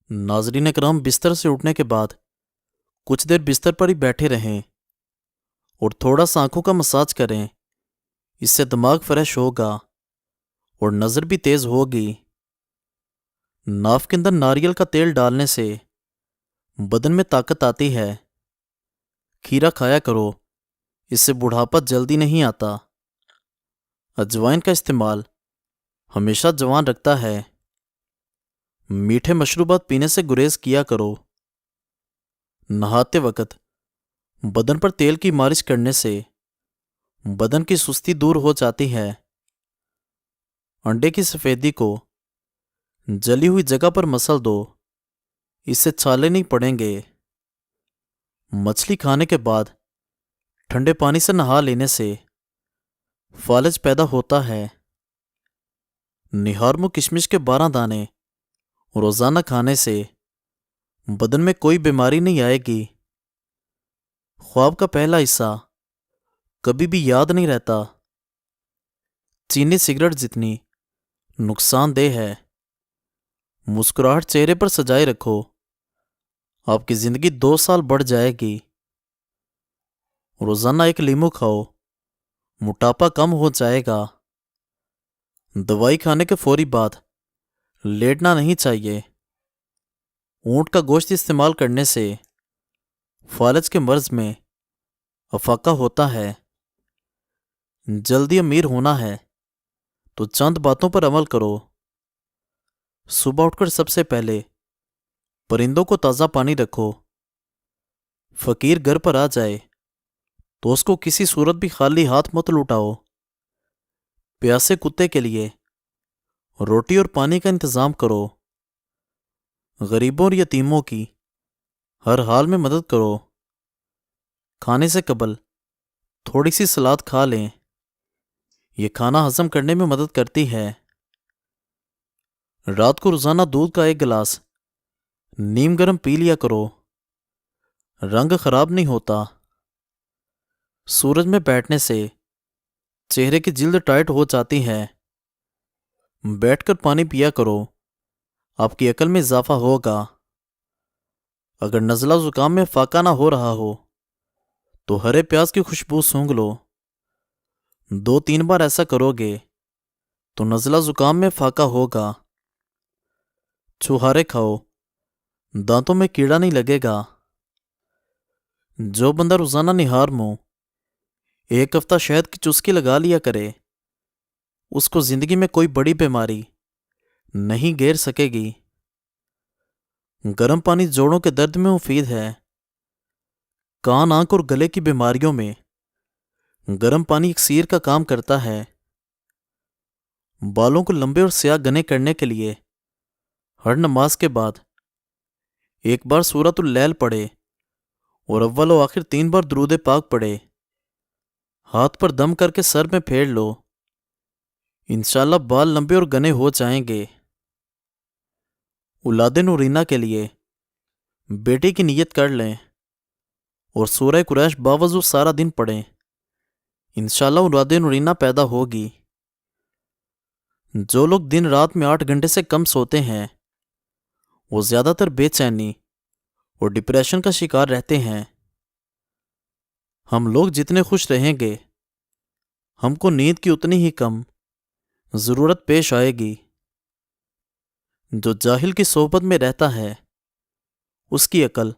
ناظرین اکرام، بستر سے اٹھنے کے بعد کچھ دیر بستر پر ہی بیٹھے رہیں اور تھوڑا سا آنکھوں کا مساج کریں۔ اس سے دماغ فریش ہوگا اور نظر بھی تیز ہوگی۔ ناف کے اندر ناریل کا تیل ڈالنے سے بدن میں طاقت آتی ہے۔ کھیرا کھایا کرو، اس سے بڑھاپا جلدی نہیں آتا۔ اجوائن کا استعمال ہمیشہ جوان رکھتا ہے۔ میٹھے مشروبات پینے سے گریز کیا کرو۔ نہاتے وقت بدن پر تیل کی مالش کرنے سے بدن کی سستی دور ہو جاتی ہے۔ انڈے کی سفیدی کو جلی ہوئی جگہ پر مسل دو، اس سے چھالے نہیں پڑیں گے۔ مچھلی کھانے کے بعد ٹھنڈے پانی سے نہا لینے سے فالج پیدا ہوتا ہے۔ نہارمو کشمش کے 12 دانے روزانہ کھانے سے بدن میں کوئی بیماری نہیں آئے گی۔ خواب کا پہلا حصہ کبھی بھی یاد نہیں رہتا۔ چینی سگریٹ جتنی نقصان دہ ہے۔ مسکراہٹ چہرے پر سجائے رکھو، آپ کی زندگی 2 سال بڑھ جائے گی۔ روزانہ 1 لیمو کھاؤ، موٹاپا کم ہو جائے گا۔ دوائی کھانے کے فوری بعد لیٹنا نہیں چاہیے۔ اونٹ کا گوشت استعمال کرنے سے فالج کے مرض میں افاقہ ہوتا ہے۔ جلدی امیر ہونا ہے تو چند باتوں پر عمل کرو۔ صبح اٹھ کر سب سے پہلے پرندوں کو تازہ پانی رکھو۔ فقیر گھر پر آ جائے تو اس کو کسی صورت بھی خالی ہاتھ مت لوٹاؤ۔ پیاسے کتے کے لیے روٹی اور پانی کا انتظام کرو۔ غریبوں اور یتیموں کی ہر حال میں مدد کرو۔ کھانے سے قبل تھوڑی سی سلاد کھا لیں، یہ کھانا ہضم کرنے میں مدد کرتی ہے۔ رات کو روزانہ دودھ کا 1 گلاس نیم گرم پی لیا کرو، رنگ خراب نہیں ہوتا۔ سورج میں بیٹھنے سے چہرے کی جلد ٹائٹ ہو جاتی ہے۔ بیٹھ کر پانی پیا کرو، آپ کی عقل میں اضافہ ہوگا۔ اگر نزلہ زکام میں فاقہ نہ ہو رہا ہو تو ہرے پیاز کی خوشبو سونگھ لو۔ 2-3 بار ایسا کرو گے تو نزلہ زکام میں فاقہ ہوگا۔ چھہارے کھاؤ، دانتوں میں کیڑا نہیں لگے گا۔ جو بندہ روزانہ نہارمو 1 ہفتہ شہد کی چسکی لگا لیا کرے، اس کو زندگی میں کوئی بڑی بیماری نہیں گھیر سکے گی۔ گرم پانی جوڑوں کے درد میں مفید ہے۔ کان، آنکھ اور گلے کی بیماریوں میں گرم پانی اکسیر کا کام کرتا ہے۔ بالوں کو لمبے اور سیاہ گھنے کرنے کے لیے ہر نماز کے بعد 1 بار سورۃ اللیل پڑھے اور اول و آخر 3 بار درود پاک پڑھے۔ ہاتھ پر دم کر کے سر میں پھیر لو، انشاءاللہ بال لمبے اور گھنے ہو جائیں گے۔ اولاد نورینہ کے لیے بیٹے کی نیت کر لیں اور سورہ قریش باوضو سارا دن پڑھیں، انشاءاللہ اولاد نورینہ پیدا ہوگی۔ جو لوگ دن رات میں 8 گھنٹے سے کم سوتے ہیں وہ زیادہ تر بے چینی اور ڈپریشن کا شکار رہتے ہیں۔ ہم لوگ جتنے خوش رہیں گے ہم کو نیند کی اتنی ہی کم ضرورت پیش آئے گی۔ جو جاہل کی صحبت میں رہتا ہے اس کی عقل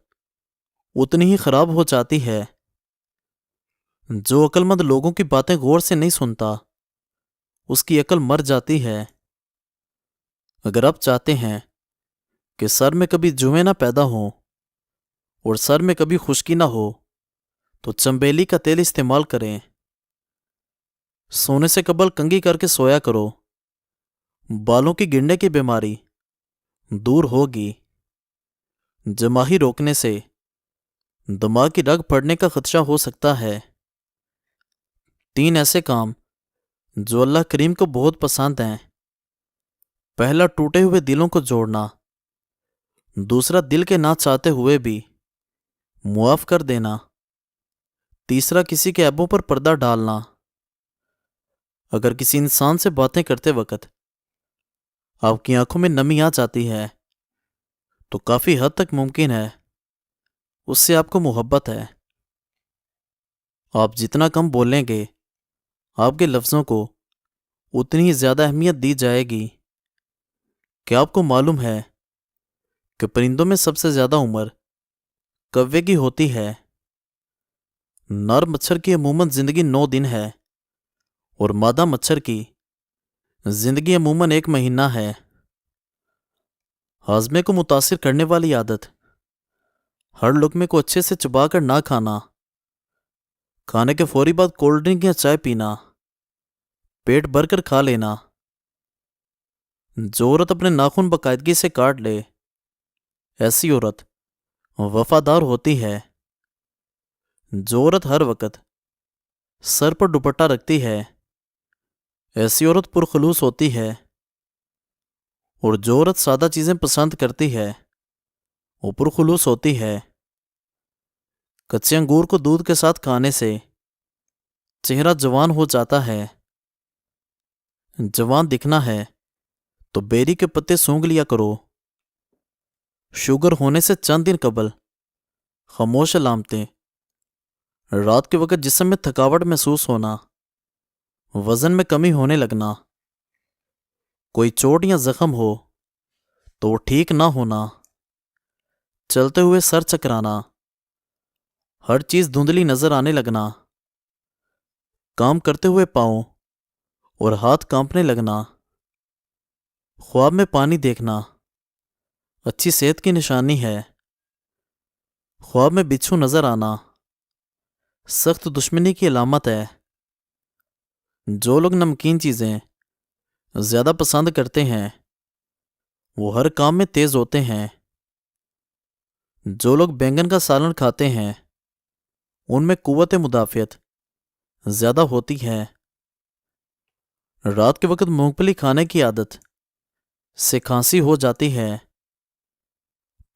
اتنی ہی خراب ہو جاتی ہے۔ جو عقل مند لوگوں کی باتیں غور سے نہیں سنتا اس کی عقل مر جاتی ہے۔ اگر آپ چاہتے ہیں کہ سر میں کبھی جوئیں نہ پیدا ہوں اور سر میں کبھی خشکی نہ ہو تو چنبیلی کا تیل استعمال کریں۔ سونے سے قبل کنگھی کر کے سویا کرو، بالوں کی گرنے کی بیماری دور ہوگی۔ جماہی روکنے سے دماغ کی رگ پھٹنے کا خدشہ ہو سکتا ہے۔ 3 ایسے کام جو اللہ کریم کو بہت پسند ہیں۔ پہلا، ٹوٹے ہوئے دلوں کو جوڑنا۔ دوسرا، دل کے نہ چاہتے ہوئے بھی معاف کر دینا۔ تیسرا، کسی کے عیبوں پر پردہ ڈالنا۔ اگر کسی انسان سے باتیں کرتے وقت آپ کی آنکھوں میں نمی آ جاتی ہے تو کافی حد تک ممکن ہے اس سے آپ کو محبت ہے۔ آپ جتنا کم بولیں گے آپ کے لفظوں کو اتنی ہی زیادہ اہمیت دی جائے گی۔ کیا آپ کو معلوم ہے کہ پرندوں میں سب سے زیادہ عمر کوے کی ہوتی ہے؟ نر مچھر کی عموماً زندگی 9 دن ہے اور مادہ مچھر کی زندگی عموماً 1 مہینہ ہے۔ ہاضمے کو متاثر کرنے والی عادت، ہر لقمے کو اچھے سے چبا کر نہ کھانا، کھانے کے فوری بعد کولڈ ڈرنک یا چائے پینا، پیٹ بھر کر کھا لینا، جو عورت اپنے ناخن باقاعدگی سے کاٹ لے ایسی عورت وفادار ہوتی ہے۔ جو عورت ہر وقت سر پر دوپٹہ رکھتی ہے ایسی عورت پرخلوص ہوتی ہے، اور جو عورت سادہ چیزیں پسند کرتی ہے وہ پرخلوص ہوتی ہے۔ کچے انگور کو دودھ کے ساتھ کھانے سے چہرہ جوان ہو جاتا ہے۔ جوان دکھنا ہے تو بیری کے پتے سونگھ لیا کرو۔ شوگر ہونے سے چند دن قبل خاموش علامتیں: رات کے وقت جسم میں تھکاوٹ محسوس ہونا، وزن میں کمی ہونے لگنا، کوئی چوٹ یا زخم ہو تو وہ ٹھیک نہ ہونا، چلتے ہوئے سر چکرانا، ہر چیز دھندلی نظر آنے لگنا، کام کرتے ہوئے پاؤں اور ہاتھ کانپنے لگنا، خواب میں پانی دیکھنا اچھی صحت کی نشانی ہے۔ خواب میں بچھو نظر آنا سخت دشمنی کی علامت ہے۔ جو لوگ نمکین چیزیں زیادہ پسند کرتے ہیں وہ ہر کام میں تیز ہوتے ہیں۔ جو لوگ بینگن کا سالن کھاتے ہیں ان میں قوت مدافعت زیادہ ہوتی ہے۔ رات کے وقت مونگ پھلی کھانے کی عادت سے کھانسی ہو جاتی ہے۔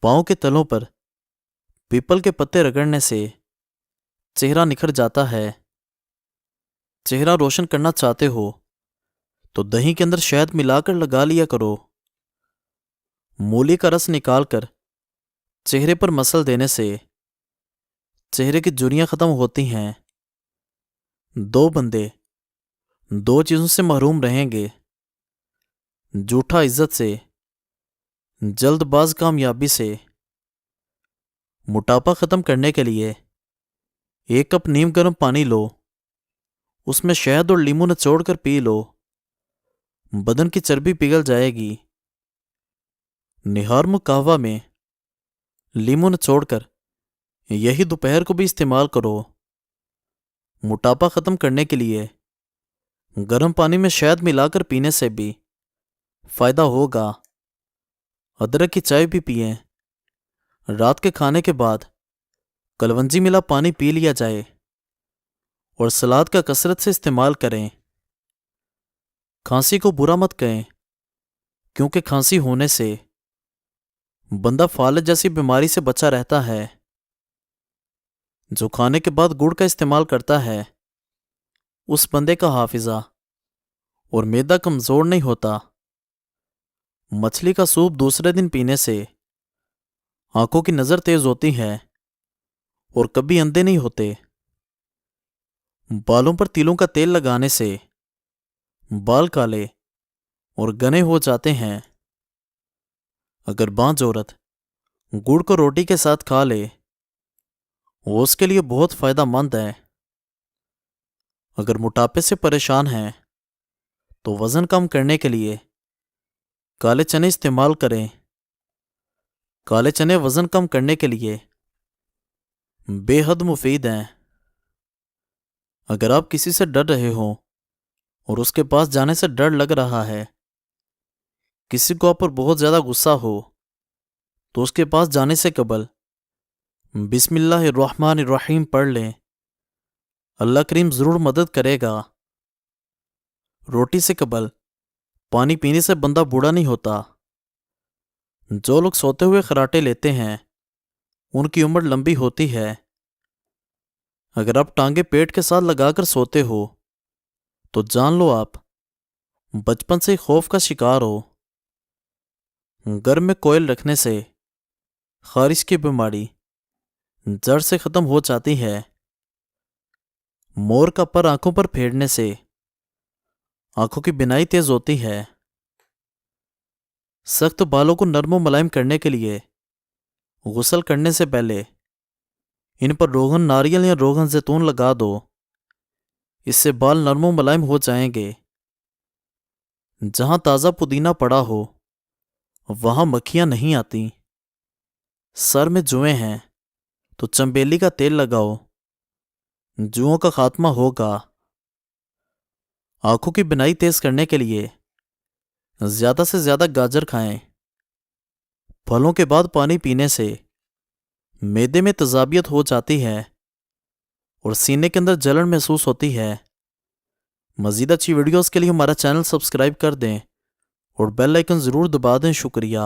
پاؤں کے تلوں پر پیپل کے پتے رگڑنے سے چہرہ نکھر جاتا ہے۔ چہرہ روشن کرنا چاہتے ہو تو دہی کے اندر شہد ملا کر لگا لیا کرو۔ مولی کا رس نکال کر چہرے پر مسل دینے سے چہرے کی جھریاں ختم ہوتی ہیں۔ 2 بندے 2 چیزوں سے محروم رہیں گے: جھوٹا عزت سے، جلد باز کامیابی سے۔ موٹاپا ختم کرنے کے لیے 1 کپ نیم گرم پانی لو، اس میں شہد اور لیموں نچوڑ کر پی لو، بدن کی چربی پگھل جائے گی۔ نہار قہوہ میں لیموں نچوڑ کر یہی دوپہر کو بھی استعمال کرو۔ موٹاپا ختم کرنے کے لیے گرم پانی میں شہد ملا کر پینے سے بھی فائدہ ہوگا۔ ادرک کی چائے بھی پئیں۔ رات کے کھانے کے بعد کلونجی ملا پانی پی لیا جائے اور سلاد کا کثرت سے استعمال کریں۔ کھانسی کو برا مت کہیں، کیونکہ کھانسی ہونے سے بندہ فالج جیسی بیماری سے بچا رہتا ہے۔ جو کھانے کے بعد گڑ کا استعمال کرتا ہے اس بندے کا حافظہ اور معدہ کمزور نہیں ہوتا۔ مچھلی کا سوپ دوسرے دن پینے سے آنکھوں کی نظر تیز ہوتی ہے اور کبھی اندھے نہیں ہوتے۔ بالوں پر تلوں کا تیل لگانے سے بال کالے اور گنے ہو جاتے ہیں۔ اگر بانجھ عورت گڑ کو روٹی کے ساتھ کھا لے وہ اس کے لیے بہت فائدہ مند ہے۔ اگر موٹاپے سے پریشان ہیں تو وزن کم کرنے کے لیے کالے چنے استعمال کریں۔ کالے چنے وزن کم کرنے کے لیے بے حد مفید ہیں۔ اگر آپ کسی سے ڈر رہے ہوں اور اس کے پاس جانے سے ڈر لگ رہا ہے، کسی کو آپ پر بہت زیادہ غصہ ہو تو اس کے پاس جانے سے قبل بسم اللہ الرحمن الرحیم پڑھ لیں، اللہ کریم ضرور مدد کرے گا۔ روٹی سے قبل پانی پینے سے بندہ بوڑھا نہیں ہوتا۔ جو لوگ سوتے ہوئے خراٹے لیتے ہیں ان کی عمر لمبی ہوتی ہے۔ اگر آپ ٹانگیں پیٹ کے ساتھ لگا کر سوتے ہو تو جان لو آپ بچپن سے خوف کا شکار ہو۔ گھر میں کوئل رکھنے سے خارش کی بیماری جڑ سے ختم ہو جاتی ہے۔ مور کا پر آنکھوں پر پھیرنے سے آنکھوں کی بینائی تیز ہوتی ہے۔ سخت بالوں کو نرم و ملائم کرنے کے لیے غسل کرنے سے پہلے ان پر روغن ناریل یا روغن زیتون لگا دو، اس سے بال نرم و ملائم ہو جائیں گے۔ جہاں تازہ پودینہ پڑا ہو وہاں مکھیاں نہیں آتی۔ سر میں جوئیں ہیں تو چنبیلی کا تیل لگاؤ، جوؤں کا خاتمہ ہوگا۔ آنکھوں کی بینائی تیز کرنے کے لیے زیادہ سے زیادہ گاجر کھائیں۔ پھلوں کے بعد پانی پینے سے معدے میں تیزابیت ہو جاتی ہے اور سینے کے اندر جلن محسوس ہوتی ہے۔ مزید اچھی ویڈیوز کے لیے ہمارا چینل سبسکرائب کر دیں اور بیل آئیکن ضرور دبا دیں۔ شکریہ۔